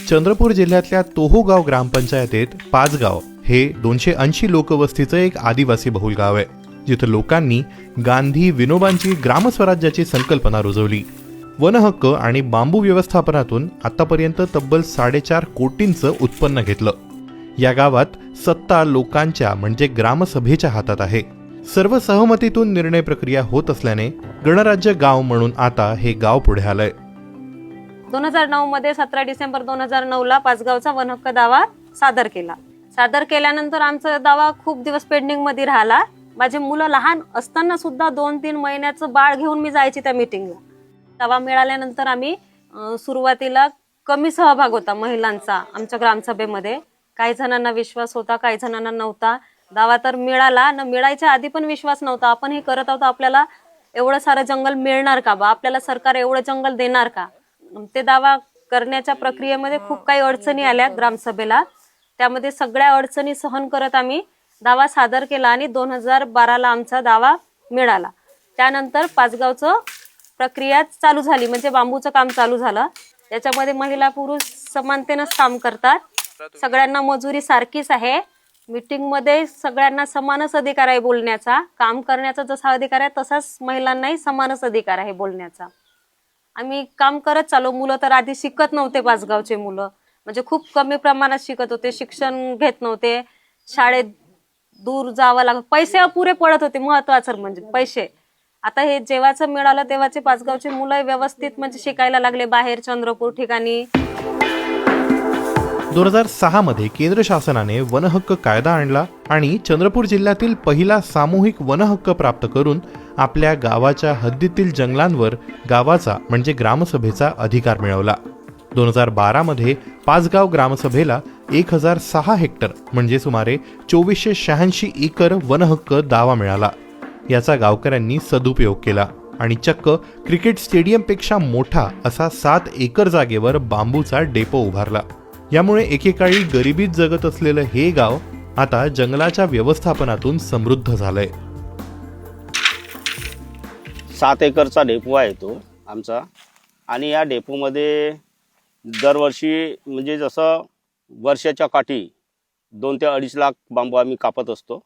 चंद्रपूर जिल्ह्यातल्या तोहोगाव ग्रामपंचायतीत पाचगाव हे 280 लोकवस्तीचं एक आदिवासी बहुल गाव आहे, जिथं लोकांनी गांधी विनोबांची ग्रामस्वराज्याची संकल्पना रुजवली. वनहक्क आणि बांबू व्यवस्थापनातून आतापर्यंत तब्बल 4.5 कोटींचं उत्पन्न घेतलं. या गावात सत्ता लोकांच्या म्हणजे ग्रामसभेच्या हातात आहे. सर्व सहमतीतून निर्णय प्रक्रिया होत असल्याने गणराज्य गाव म्हणून आता हे गाव पुढे आलंय. 2009 मध्ये 17 डिसेंबर 2009 ला पाचगावचा वनहक्क दावा सादर केला. सादर केल्यानंतर आमचा दावा खूप दिवस पेंडिंग मध्ये राहिला. माझे मुलं लहान असताना सुद्धा 2-3 महिन्याचं बाळ घेऊन मी जायची त्या मीटिंगला. दावा मिळाल्यानंतर आम्ही सुरुवातीला कमी सहभाग होता महिलांचा आमच्या ग्रामसभेमध्ये. काही जणांना विश्वास होता, काही जणांना नव्हता. दावा तर मिळाला न मिळायच्या आधी पण विश्वास नव्हता. आपण हे करत आहोत, आपल्याला एवढं सारं जंगल मिळणार का बा, आपल्याला सरकार एवढं जंगल देणार का. ते दावा करण्याच्या प्रक्रियेमध्ये खूप काही अडचणी आल्या ग्रामसभेला. त्यामध्ये सगळ्या अडचणी सहन करत आम्ही दावा सादर केला आणि 2012ला आमचा दावा मिळाला. त्यानंतर पाचगावचं प्रक्रिया चालू झाली, म्हणजे बांबूचं काम चालू झालं. याच्यामध्ये महिला पुरुष समानतेनंच काम करतात. सगळ्यांना मजुरी सारखीच आहे. मीटिंगमध्ये सगळ्यांना समानच अधिकार आहे बोलण्याचा. काम करण्याचा जसा अधिकार आहे तसाच महिलांनाही समानच अधिकार आहे बोलण्याचा. आम्ही काम करत चालू. मुलं तर आधी शिकत नव्हते. पाचगावचे मुलं म्हणजे खूप कमी प्रमाणात शिकत होते, शिक्षण घेत नव्हते, शाळेत दूर जावं लागत, पैसे अपुरे पडत होते. महत्वाचं म्हणजे पैसे. आता हे जेव्हाचं मिळालं तेव्हाचे पाचगावचे मुलं व्यवस्थित म्हणजे शिकायला लागले बाहेर चंद्रपूर ठिकाणी. 2006 मध्ये केंद्र शासनाने वनहक्क कायदा आणला आणि चंद्रपूर जिल्ह्यातील पहिला सामूहिक वनहक्क प्राप्त करून आपल्या गावाच्या हद्दीतील जंगलांवर गावाचा म्हणजे ग्रामसभेचा अधिकार मिळवला. 2012 मध्ये पाचगाव ग्रामसभेला 1006 हेक्टर म्हणजे सुमारे 2486 एकर वनहक्क दावा मिळाला. याचा गावकऱ्यांनी सदुपयोग केला आणि चक्क क्रिकेट स्टेडियमपेक्षा मोठा असा 7 एकर जागेवर बांबूचा डेपो उभारला. यामुळे एकेकाळी गरिबीत जगत असलेलं हे गाव आता जंगलाच्या व्यवस्थापनातून समृद्ध झालंय. 7 एकरचा डेपो आहे तो आमचा. आणि या डेपोमध्ये दरवर्षी म्हणजे जसं वर्षाच्या काठी 2 ते 2.5 लाख बांबू आम्ही कापत असतो.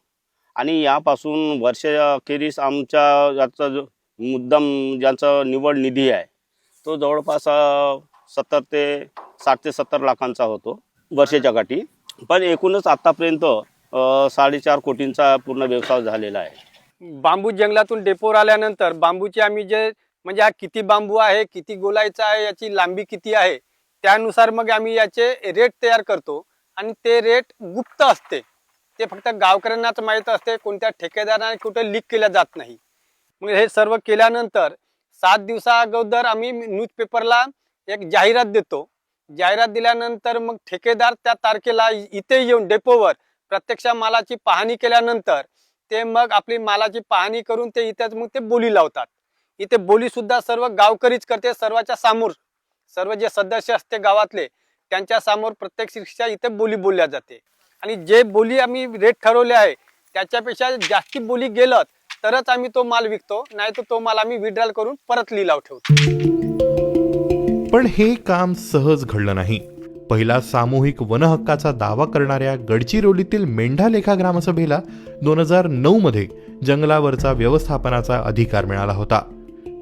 आणि यापासून वर्षाखेरीस आमच्या याचा जो मुद्दाम ज्यांचा निवड निधी आहे तो जवळपास 60 ते 70 लाखांचा होतो वर्षाच्या काठी. पण एकूणच आतापर्यंत 4.5 कोटींचा पूर्ण व्यवसाय झालेला आहे. बांबू जंगलातून डेपोवर आल्यानंतर बांबूचे आम्ही जे म्हणजे हा किती बांबू आहे, किती गोलायचा आहे, याची लांबी किती आहे, त्यानुसार मग आम्ही याचे रेट तयार करतो. आणि ते रेट गुप्त असते. ते फक्त गावकऱ्यांनाच माहीत असते. कोणत्या ठेकेदाराने कुठे लीक केल्या जात नाही. मग हे सर्व केल्यानंतर 7 दिवसा अगोदर आम्ही न्यूजपेपरला एक जाहिरात देतो. जाहिरात दिल्यानंतर मग ठेकेदार त्या तारखेला इथे येऊन डेपोवर प्रत्यक्ष मालाची पाहणी केल्यानंतर ते मग आपली मालाची पाहणी करून ते इथेच मग ते बोली लावतात. इथे बोली सुद्धा सर्व गावकरीच करते. सर्वांच्या समोर सर्व जे सदस्य असते गावातले त्यांच्या समोर प्रत्यक्षरित्या इथे बोली बोलल्या जाते. आणि जे बोली आम्ही रेट ठरवले आहे त्याच्यापेक्षा जास्ती बोली गेलं तरच आम्ही तो माल विकतो, नाही तर तो माल आम्ही विड्रॉल करून परत लिलाव ठेवतो. पण हे काम सहज घडलं नाही. पहिला सामूहिक वनहक्काचा दावा करणाऱ्या गडचिरोलीतील मेंढालेखा ग्रामसभेला 2009 मध्ये जंगलावरचा व्यवस्थापनाचा अधिकार मिळाला होता.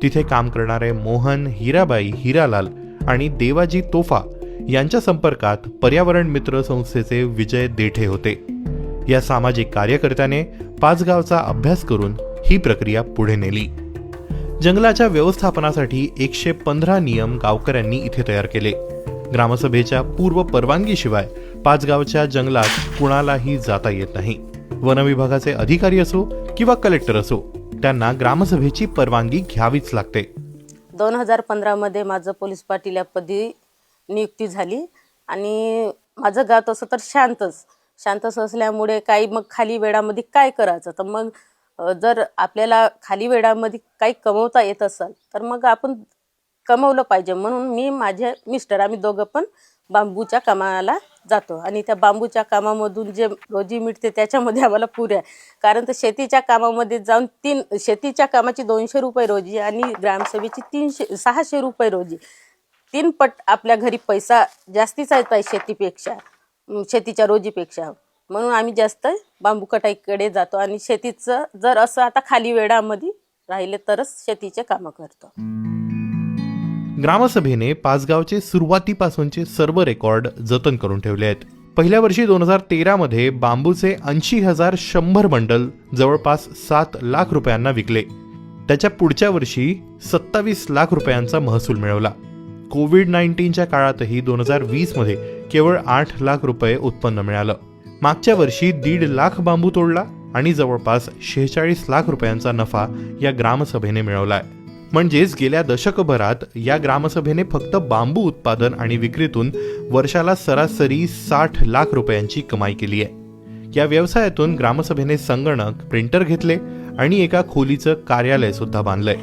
तिथे काम करणारे मोहन, हिराबाई, हिरालाल आणि देवाजी तोफा यांच्या संपर्कात पर्यावरण मित्र संस्थेचे विजय देठे होते. या सामाजिक कार्यकर्त्याने पाचगावचा अभ्यास करून ही प्रक्रिया पुढे नेली. जंगलाच्या व्यवस्थापनासाठी 115 नियम गावकऱ्यांनी इथे तयार केले. ग्रामसभेच्या पूर्व परवानगीशिवाय पाचगावच्या जंगलात कुणालाही जाता येत नाही. वनविभागाचे अधिकारी असो किंवा कलेक्टर असो, त्यांना ग्रामसभेची परवानगी घ्यावीच लागते. 2015 मध्ये माझं पोलीस पाटील या पदी नियुक्ती झाली. आणि माझं गाव तसं तर शांतच असल्यामुळे काही मग खाली वेळामध्ये काय करायचं, तर मग जर आपल्याला खाली वेळामध्ये काही कमवता येत असेल तर मग आपण कमवलं पाहिजे. म्हणून मी माझे मिस्टर आम्ही दोघं पण बांबूच्या कामाला जातो आणि त्या बांबूच्या कामामधून जे रोजी मिळते त्याच्यामध्ये आम्हाला पुऱ्या, कारण तर शेतीच्या कामामध्ये जाऊन शेतीच्या कामाची 200 रुपये रोजी आणि ग्रामसभेची 600 रुपये रोजी, 3 पट आपल्या घरी पैसा जास्तीचा येत आहे शेतीच्या रोजीपेक्षा. म्हणून आम्ही जास्त बांबू कटाईकडे जातो आणि शेतीचं जर असं आता खाली वेळामध्ये राहिले तरच शेतीचे कामं करतो. ग्रामसभेने पाचगावचे सुरुवातीपासूनचे सर्व रेकॉर्ड जतन करून ठेवले आहेत. पहिल्या वर्षी 2013 मध्ये बांबूचे 80,100 बंडल जवळपास 7 लाख रुपयांना विकले. त्याच्या पुढच्या वर्षी 27 लाख रुपयांचा महसूल मिळवला. कोविड-19च्या काळातही 2020 मध्ये केवळ 8 लाख रुपये उत्पन्न मिळालं. मागच्या वर्षी 1.5 लाख बांबू तोडला आणि जवळपास 46 लाख रुपयांचा नफा या ग्रामसभेने मिळवलाय. म्हणजेच गेल्या दशकभरात या ग्रामसभेने फक्त बांबू उत्पादन आणि विक्रीतून वर्षाला सरासरी 60 लाख रुपयांची कमाई केली आहे. या व्यवसायातून ग्रामसभेने संगणक, प्रिंटर घेतले आणि एका खोलीचं कार्यालय सुद्धा बांधलंय.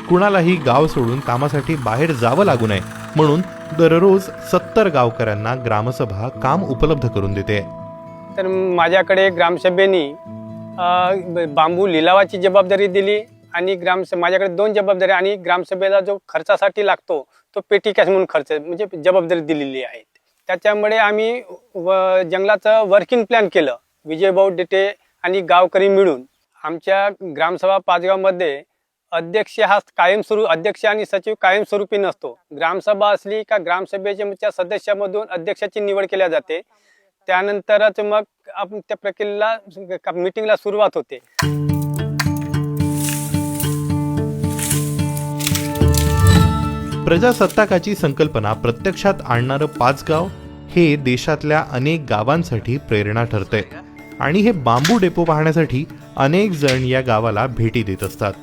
कुणालाही गाव सोडून कामासाठी बाहेर जावं लागू नये म्हणून दररोज 70 गावकऱ्यांना ग्रामसभा काम उपलब्ध करून देते. तर माझ्याकडे ग्रामसभेने बांबू लिलावाची जबाबदारी दिली आणि माझ्याकडे 2 जबाबदारी आणि ग्रामसभेला जो खर्चासाठी लागतो तो पेटी कॅश म्हणून खर्च म्हणजे जबाबदारी दिलेली आहे. त्याच्यामुळे आम्ही जंगलाचं वर्किंग प्लॅन केलं. विजयभाऊ डेटे आणि गावकरी मिळून आमच्या ग्रामसभा पाचगावमध्ये अध्यक्ष आणि सचिव कायमस्वरूपी नसतो. ग्रामसभा असली का ग्रामसभेच्या सदस्यामधून अध्यक्षाची निवड केल्या जाते. त्यानंतरच मग त्या प्रक्रियेला मीटिंगला सुरुवात होते. प्रजासत्ताकाची संकल्पना प्रत्यक्षात आणणारं पाचगाव हे देशातल्या अनेक गावांसाठी प्रेरणा ठरतंय आणि हे बांबू डेपो पाहण्यासाठी अनेक जण या गावाला भेटी देत असतात.